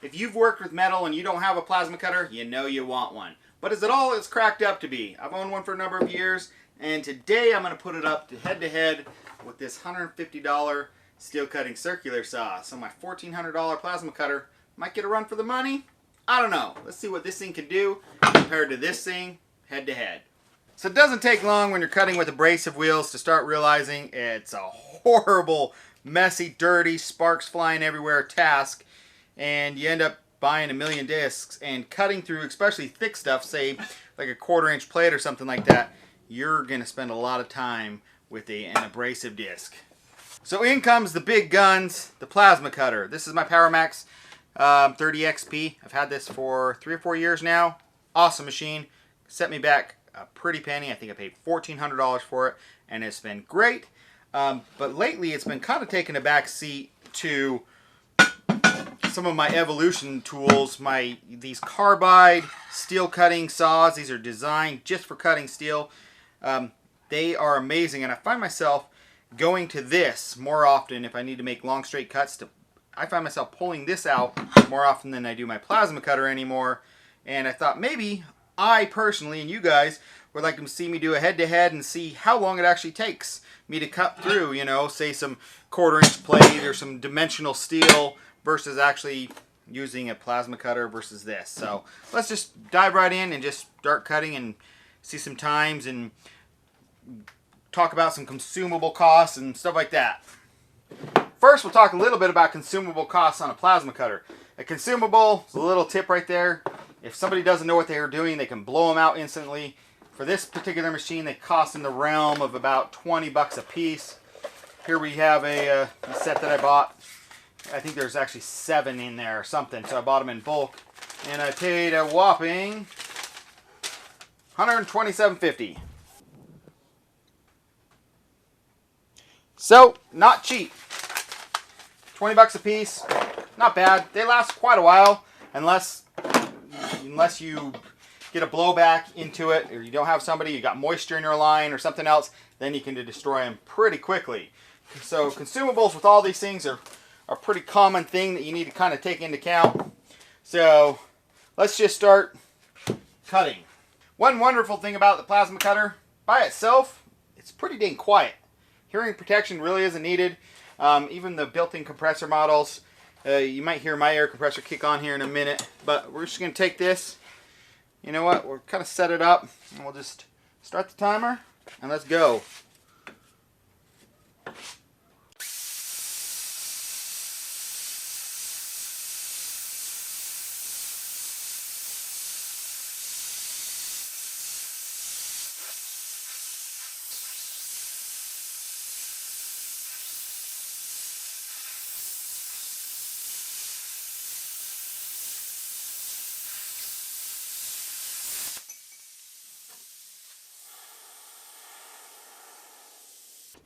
If you've worked with metal and you don't have a plasma cutter, you know you want one. But is it all it's cracked up to be? I've owned one for a number of years, and today I'm going to put it up to head with this $150 steel cutting circular saw. So my $1,400 plasma cutter might get a run for the money. I don't know. Let's see what this thing can do compared to this thing head to head. So it doesn't take long when you're cutting with abrasive wheels to start realizing it's a horrible, messy, dirty, sparks flying everywhere task, and you end up buying a million discs and cutting through, especially thick stuff, say like a 1/4 inch plate or something like that. You're going to spend a lot of time with an abrasive disc. So in comes the big guns, the plasma cutter. This is my PowerMax 30XP. I've had this for 3 or 4 years now. Awesome machine. Set me back a pretty penny. I think I paid $1,400 for it, and it's been great. But lately it's been kind of taking a back seat to some of my evolution tools. These carbide steel cutting saws. These are designed just for cutting steel. They are amazing, and I find myself going to this more often if I need to make long straight cuts. I find myself pulling this out more often than I do my plasma cutter anymore. And I thought maybe I personally, and you guys, would like to see me do a head-to-head and see how long it actually takes me to cut through, you know, say some 1/4 inch plate or some dimensional steel versus actually using a plasma cutter versus this. So let's just dive right in and just start cutting and see some times and talk about some consumable costs and stuff like that. First, we'll talk a little bit about consumable costs on a plasma cutter. A consumable is a little tip right there. If somebody doesn't know what they are doing, they can blow them out instantly. For this particular machine, they cost in the realm of about 20 bucks a piece. Here we have a set that I bought. I think there's actually 7 in there or something, so I bought them in bulk. And I paid a whopping $127.50. So, not cheap. 20 bucks a piece, not bad. They last quite a while, unless you get a blowback into it, or you don't have somebody, you got moisture in your line or something else, then you can destroy them pretty quickly. So consumables with all these things are a pretty common thing that you need to kind of take into account. So let's just start cutting. One wonderful thing about the plasma cutter, by itself, it's pretty dang quiet. Hearing protection really isn't needed. Even the built-in compressor models, you might hear my air compressor kick on here in a minute, but we're just going to take this. You know what? We'll kind of set it up, and we'll just start the timer, and let's go.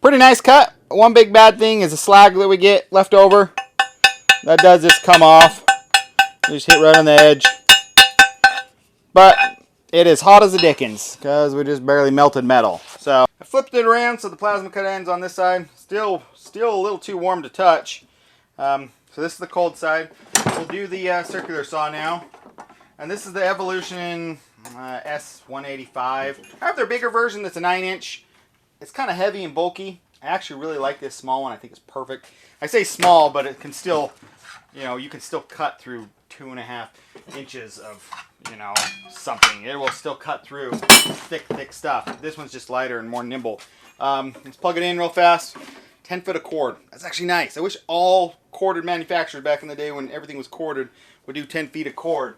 Pretty nice cut. One big bad thing is the slag that we get left over. That does just come off. You just hit right on the edge. But it is hot as the dickens because we just barely melted metal. So I flipped it around so the plasma cut ends on this side. Still a little too warm to touch. So this is the cold side. We'll do the circular saw now. And this is the Evolution S185. I have their bigger version that's a 9-inch. It's kind of heavy and bulky. I actually really like this small one. I think it's perfect. I say small, but it can still, you know, you can still cut through 2.5 inches of, you know, something. It will still cut through thick stuff. This one's just lighter and more nimble. Let's plug it in real fast. 10 foot of cord. That's actually nice. I wish all corded manufacturers back in the day when everything was corded would do 10 feet of cord.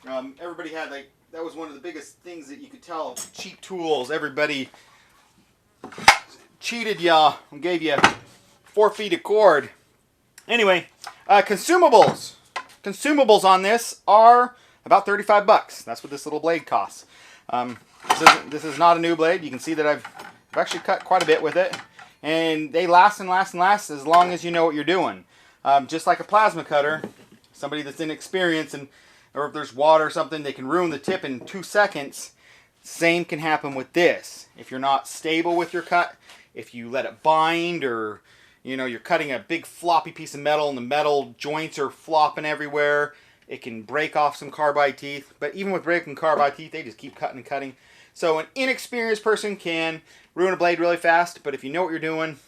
Everybody had, like, that was one of the biggest things that you could tell. Cheap tools. Everybody cheated y'all and gave you 4 feet of cord. Anyway, consumables. Consumables on this are about 35 bucks. That's what this little blade costs. This is not a new blade. You can see that I've actually cut quite a bit with it. And they last and last and last as long as you know what you're doing. Just like a plasma cutter, somebody that's inexperienced, or if there's water or something, they can ruin the tip in 2 seconds. Same can happen with this. If you're not stable with your cut, if you let it bind, or you know you're cutting a big floppy piece of metal and the metal joints are flopping everywhere, It can break off some carbide teeth, but even with breaking carbide teeth, they just keep cutting and cutting. So an inexperienced person can ruin a blade really fast, but if you know what you're doing,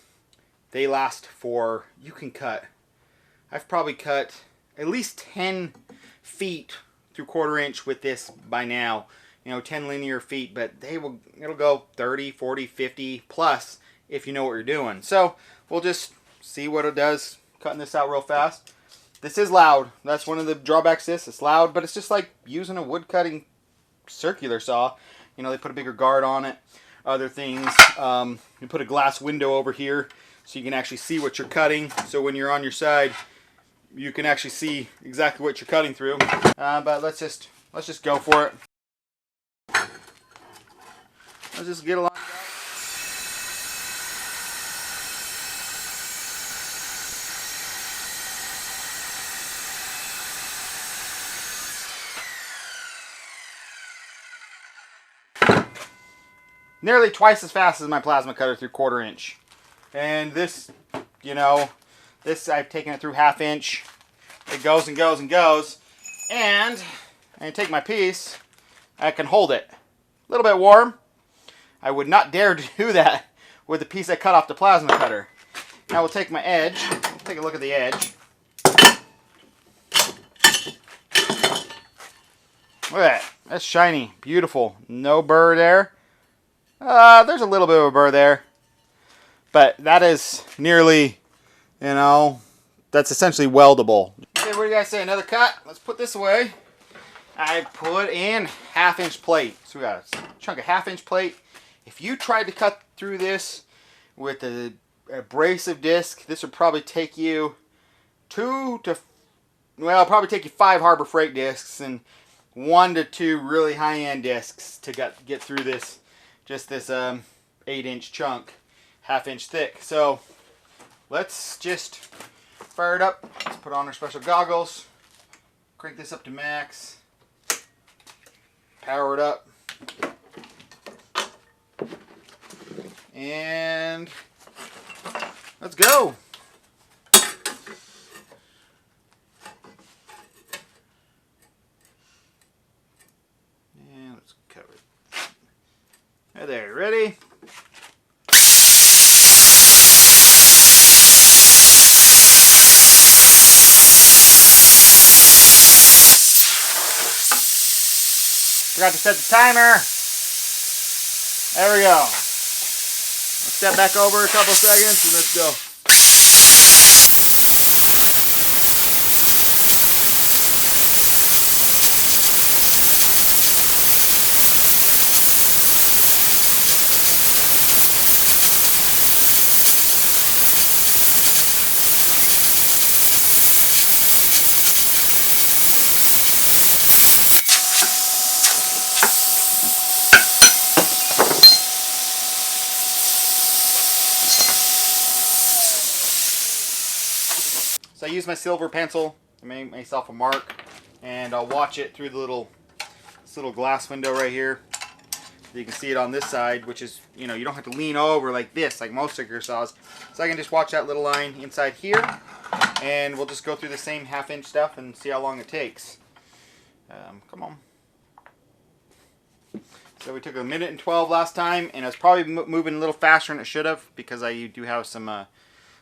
they last for, you can cut. I've probably cut at least 10 feet through 1/4 inch with this by now. You know, 10 linear feet, but it'll go 30, 40, 50 plus if you know what you're doing. So we'll just see what it does cutting this out real fast. This is loud. That's one of the drawbacks to this. It's loud, but it's just like using a wood cutting circular saw. You know, they put a bigger guard on it. Other things, you put a glass window over here so you can actually see what you're cutting. So when you're on your side, you can actually see exactly what you're cutting through. But let's just go for it. Let's just get along. Nearly twice as fast as my plasma cutter through 1/4 inch. And this, you know, this I've taken it through 1/2 inch. It goes and goes and goes. And I take my piece, I can hold it. A little bit warm. I would not dare to do that with the piece I cut off the plasma cutter. Now we'll take my edge. Let's take a look at the edge. Look at that. That's shiny. Beautiful. No burr there. There's a little bit of a burr there. But that is nearly, you know, that's essentially weldable. Okay, what do you guys say? Another cut? Let's put this away. I put in 1/2 inch plate. So we got a chunk of 1/2 inch plate. If you tried to cut through this with a abrasive disc, this would probably take you probably take you 5 Harbor Freight discs and 1 to 2 really high-end discs to get through this, just this 8-inch chunk, 1/2 inch thick. So let's just fire it up. Let's put on our special goggles, crank this up to max, power it up, and let's go. And let's cover it. Hey there, ready? Forgot to set the timer. There we go. Let's step back over a couple seconds and let's go. So I use my silver pencil to make myself a mark, and I'll watch it through this little glass window right here. You can see it on this side, which is, you know, you don't have to lean over like this, like most circular saws. So I can just watch that little line inside here, and we'll just go through the same 1/2 inch stuff and see how long it takes. Come on. So we took 1 minute and 12 last time, and it's probably moving a little faster than it should have because I do have some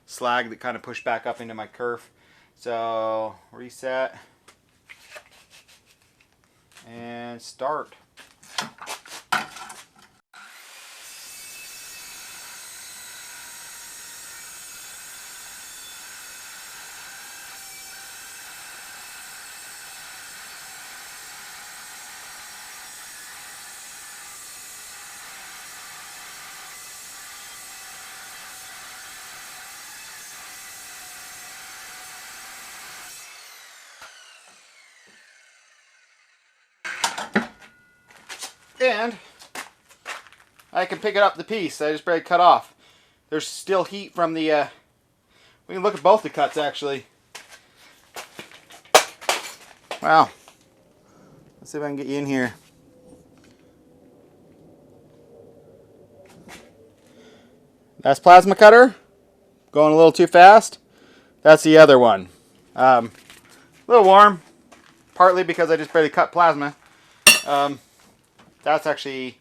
slag that kind of pushed back up into my kerf. So reset and start. And I can pick it up the piece I just barely cut off. There's still heat from the, we can look at both the cuts actually. Wow. Let's see if I can get you in here. That's plasma cutter. Going a little too fast. That's the other one. A little warm. partly because I just barely cut plasma. That's actually,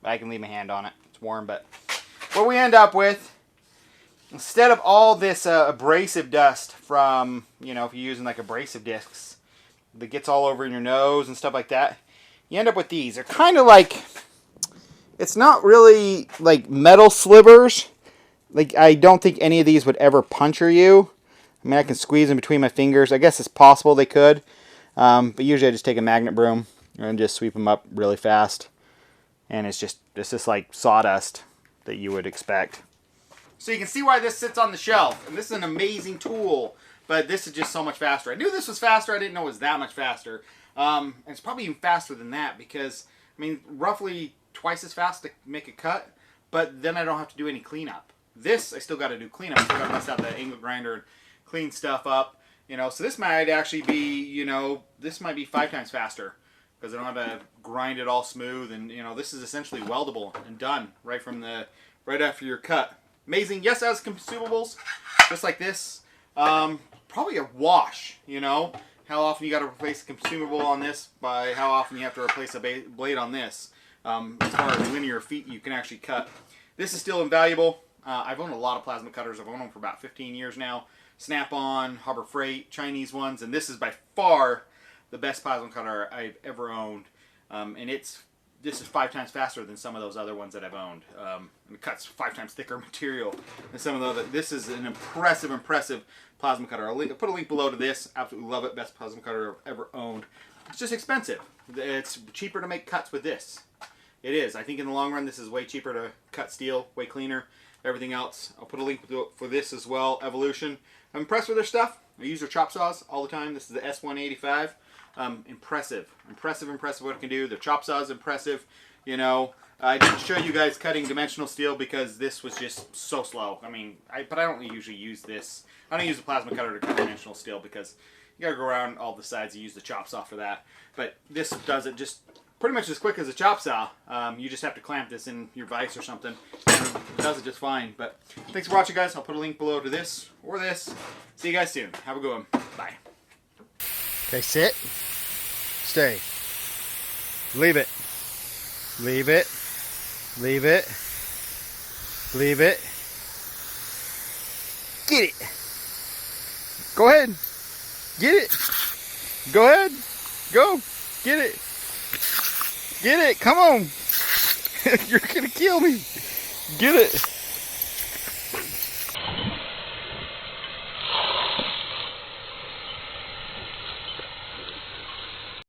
I can leave my hand on it. It's warm, but what we end up with, instead of all this abrasive dust from, you know, if you're using like abrasive discs that gets all over in your nose and stuff like that, you end up with these. They're kind of like, it's not really like metal slivers. Like, I don't think any of these would ever puncture you. I mean, I can squeeze them between my fingers. I guess it's possible they could. But usually I just take a magnet broom and just sweep them up really fast. And it's just like sawdust that you would expect. So you can see why this sits on the shelf. And this is an amazing tool, but this is just so much faster. I knew this was faster. I didn't know it was that much faster. And it's probably even faster than that because, I mean, roughly twice as fast to make a cut, but then I don't have to do any cleanup. This, I still got to do cleanup. I still got to bust out the angle grinder and clean stuff up. You know, so this might actually be, you know, this might be 5 times faster because I don't have to grind it all smooth. And, you know, this is essentially weldable and done right after your cut. Amazing. Yes, as consumables, just like this. Probably a wash, you know. How often you got to replace a consumable on this by how often you have to replace a blade on this. As far as linear feet you can actually cut. This is still invaluable. I've owned a lot of plasma cutters. I've owned them for about 15 years now. Snap-on, Harbor Freight, Chinese ones, and this is by far the best plasma cutter I've ever owned. And this is 5 times faster than some of those other ones that I've owned. And it cuts 5 times thicker material than some of the other. This is an impressive plasma cutter. I'll put a link below to this. Absolutely love it. Best plasma cutter I've ever owned. It's just expensive. It's cheaper to make cuts with this. It is. I think in the long run, this is way cheaper to cut steel, way cleaner. Everything else, I'll put a link for this as well. Evolution. I'm impressed with their stuff. I use their chop saws all the time. This is the S185. Impressive what it can do. Their chop saw is impressive. You know, I didn't show you guys cutting dimensional steel because this was just so slow. I mean, but I don't usually use this. I don't use a plasma cutter to cut dimensional steel because you gotta go around all the sides and use the chop saw for that. But this does it just pretty much as quick as a chop saw. You just have to clamp this in your vise or something, and it does it just fine. But thanks for watching, guys. I'll put a link below to this or this. See you guys soon. Have a good one. Bye. Okay, sit. Stay. Leave it. Leave it. Leave it. Leave it. Get it. Go ahead. Get it. Go ahead. Go. Get it. Get it. Come on. You're going to kill me. Get it.